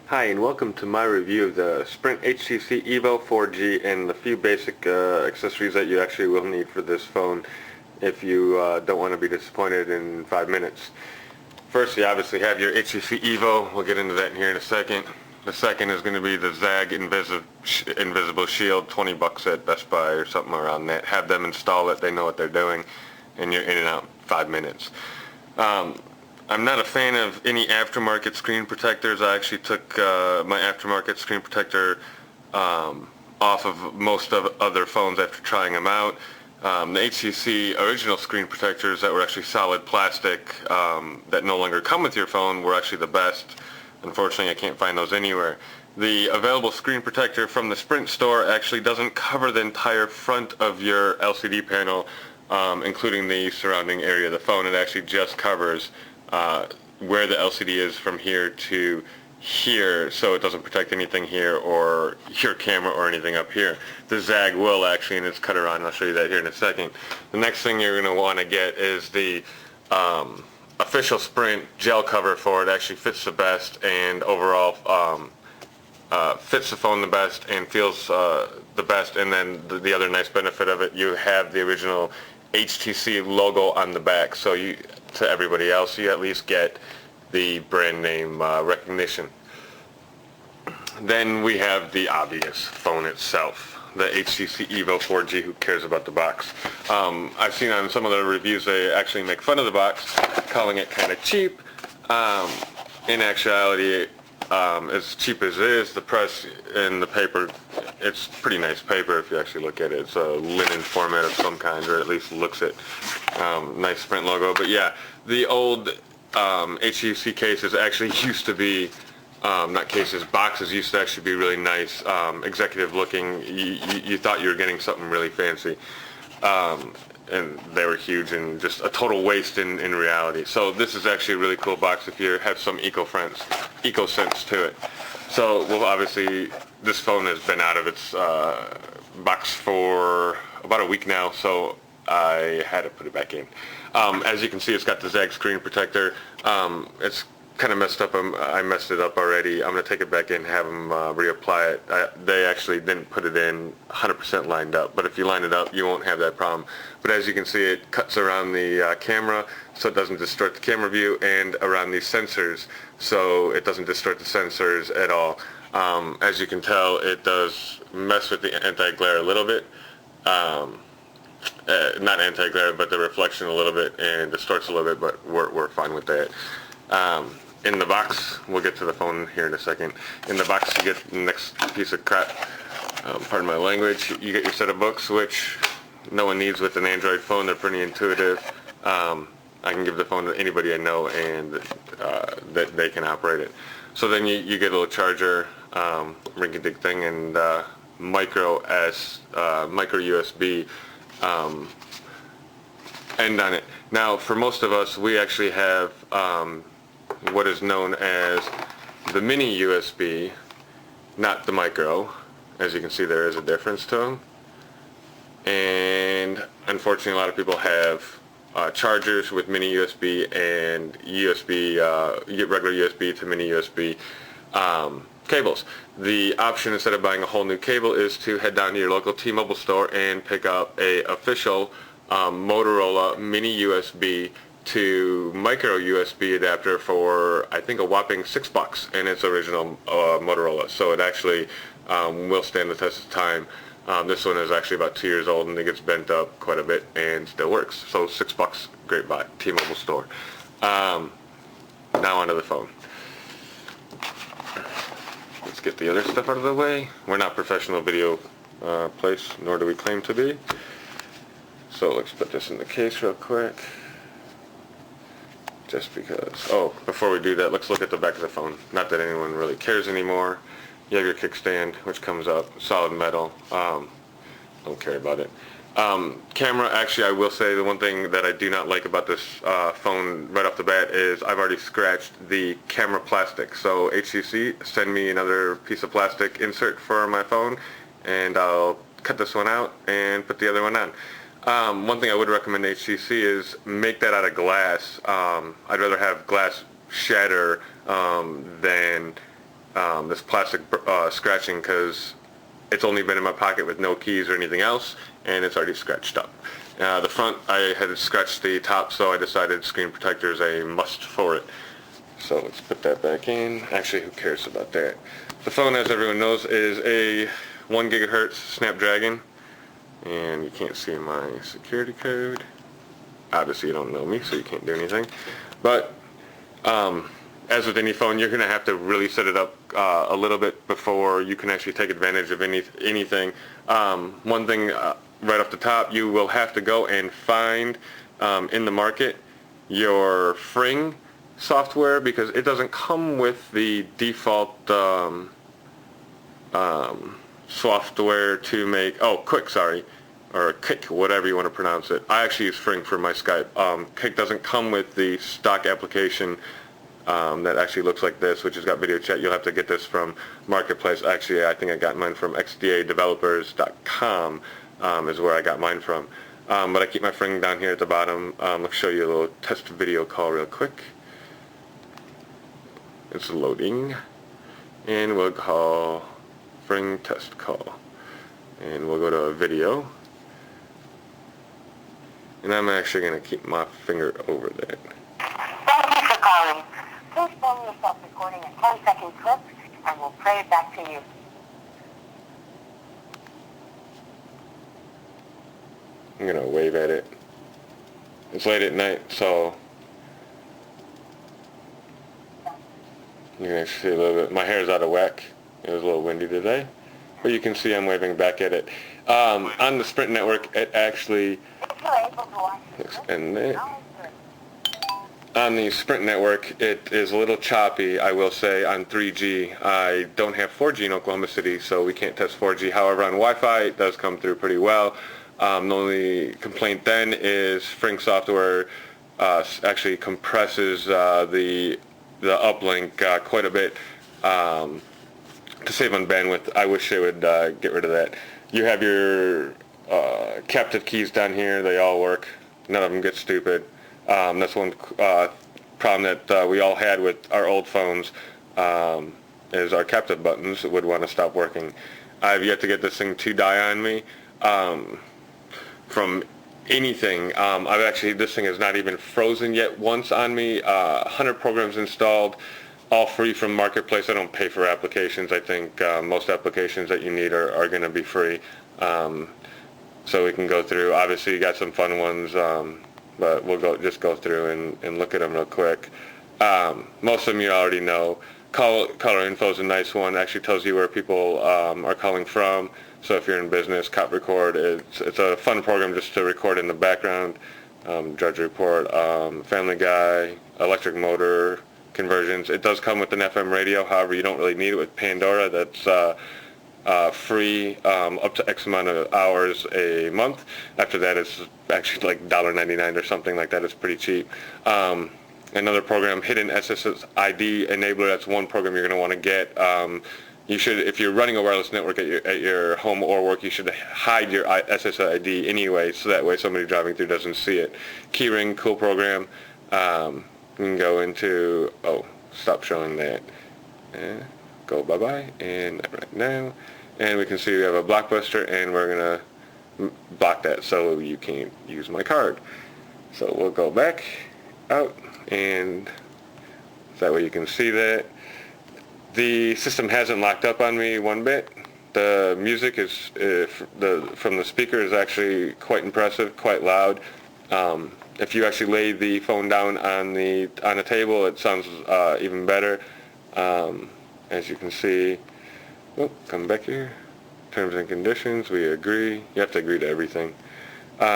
Hi, and welcome to my review of the Sprint HTC EVO 4G and the few basic accessories that you actually will need for this phone if you don't want to be disappointed in 5 minutes. First, you obviously have your HTC EVO. We'll get into that here in a second. The second is going to be the ZAG Invisible Shield, 20 bucks at Best Buy or something around that. Have them install it, they know what they're doing, and you're in and out in 5 minutes. I'm not a fan of any aftermarket screen protectors. I actually took my aftermarket screen protector off of most of other phones after trying them out. The HTC original screen protectors that were actually solid plastic that no longer come with your phone were actually the best. Unfortunately, I can't find those anywhere. The available screen protector from the Sprint store actually doesn't cover the entire front of your LCD panel, including the surrounding area of the phone. It actually just covers where the LCD is from here to here, so it doesn't protect anything here or your camera or anything up here. The ZAG will actually, and it's cut around, and I'll show you that here in a second. The next thing you're going to want to get is the official Sprint gel cover for it. Actually fits the best and overall fits the phone the best and feels the best. And then the other nice benefit of it, you have the original HTC logo on the back, so you, to everybody else, you at least get the brand name recognition. Then we have the obvious phone itself, the HTC EVO 4G. Who cares about the box? I've seen on some of the reviews they actually make fun of the box, calling it kind of cheap. In actuality, as cheap as it is, the press and the paper, it's pretty nice paper if you actually look at it. It's a linen format of some kind, or at least looks it. Nice Sprint logo. But yeah, the old HTC cases actually used to be, not cases, boxes used to actually be really nice, executive looking. You thought you were getting something really fancy. And they were huge and just a total waste in reality. So this is actually a really cool box if you have some eco sense to it. So, well, obviously this phone has been out of its box for about a week now, so I had to put it back in. As you can see, it's got the ZAG screen protector. It's kind of messed up. I messed it up already. I'm going to take it back in and have them reapply it. They actually didn't put it in 100% lined up, but if you line it up, you won't have that problem. But as you can see, it cuts around the camera, so it doesn't distort the camera view, and around these sensors, so it doesn't distort the sensors at all. As you can tell, it does mess with the anti-glare a little bit. Not anti-glare, but the reflection a little bit, and distorts a little bit, but we're fine with that. In the box, we'll get to the phone here in a second. In the box, you get the next piece of crap, pardon my language. You get your set of books, which no one needs with an Android phone. They're pretty intuitive. I can give the phone to anybody I know, and that they can operate it. So then you get a little charger, rinky-dink thing, and micro USB end on it. Now, for most of us, we actually have what is known as the mini USB, not the micro. As you can see, there is a difference to them. And unfortunately, a lot of people have chargers with mini USB and regular USB to mini USB cables. The option, instead of buying a whole new cable, is to head down to your local T-Mobile store and pick up a official Motorola mini USB to micro USB adapter for, I think, a whopping $6, and it's original Motorola, so it actually will stand the test of time. This one is actually about 2 years old, and it gets bent up quite a bit and still works. So $6, great buy, T-Mobile store. Now onto the phone. Let's get the other stuff out of the way. We're not professional video place, nor do we claim to be. So let's put this in the case real quick. Just because. Oh, before we do that, let's look at the back of the phone. Not that anyone really cares anymore. You have your kickstand, which comes up, solid metal. Don't care about it. Camera, actually, I will say the one thing that I do not like about this phone right off the bat is I've already scratched the camera plastic. So HTC, send me another piece of plastic insert for my phone, and I'll cut this one out and put the other one on. One thing I would recommend HTC is make that out of glass. I'd rather have glass shatter than this plastic scratching, because it's only been in my pocket with no keys or anything else, and it's already scratched up. The front, I had scratched the top, so I decided screen protector is a must for it. So let's put that back in. Actually, who cares about that? The phone, as everyone knows, is a 1 gigahertz Snapdragon, and you can't see my security code. Obviously, you don't know me, so you can't do anything. But as with any phone, you're going to have to really set it up a little bit before you can actually take advantage of anything. One thing right off the top, you will have to go and find in the market your Fring software, because it doesn't come with the default software to make, Quick, sorry, or Kick, whatever you want to pronounce it. I actually use Fring for my Skype. Kick doesn't come with the stock application that actually looks like this, which has got video chat. You'll have to get this from Marketplace. Actually, I think I got mine from xdadevelopers.com is where I got mine from. But I keep my Fring down here at the bottom. Let's show you a little test video call real quick. It's loading. And we'll call Fring test call. And we'll go to a video. And I'm actually going to keep my finger over that. Thank you for calling. Please film yourself recording a 10-second clip, and we'll play it back to you. I'm going to wave at it. It's late at night, so you can actually see a little bit. My hair's out of whack. It was a little windy today. But you can see I'm waving back at it. On the Sprint network, it actually... Let's end that. On the Sprint network, it is a little choppy, I will say, on 3G. I don't have 4G in Oklahoma City, so we can't test 4G. However, on Wi-Fi, it does come through pretty well. The only complaint then is Fring software actually compresses the uplink quite a bit to save on bandwidth. I wish they would get rid of that. You have your captive keys down here. They all work. None of them get stupid. That's one problem that we all had with our old phones, is our captive buttons would want to stop working. I've yet to get this thing to die on me from anything. This thing is not even frozen yet once on me. 100 programs installed, all free from Marketplace. I don't pay for applications. I think most applications that you need are going to be free. So we can go through. Obviously, you got some fun ones, but we'll just go through and look at them real quick. Most of them you already know. Caller info is a nice one. It actually tells you where people are calling from. So if you're in business, Cop Record, it's a fun program just to record in the background. Drudge Report, Family Guy, Electric Motor, Conversions. It does come with an FM radio. However, you don't really need it with Pandora. That's free up to X amount of hours a month. After that, it's actually like $1.99 or something like that. It's pretty cheap. Another program, Hidden SSID Enabler. That's one program you're going to want to get. You should, if you're running a wireless network at your home or work, you should hide your SSID anyway, so that way somebody driving through doesn't see it. Keyring, cool program. You can go into, stop showing that. Go bye-bye, and right now. And we can see we have a Blockbuster, and we're going to block that so you can't use my card. So we'll go back out, and that way you can see that. The system hasn't locked up on me one bit. The music is from the speaker is actually quite impressive, quite loud. If you actually lay the phone down on a table, it sounds even better. As you can see, come back here. Terms and conditions, we agree. You have to agree to everything.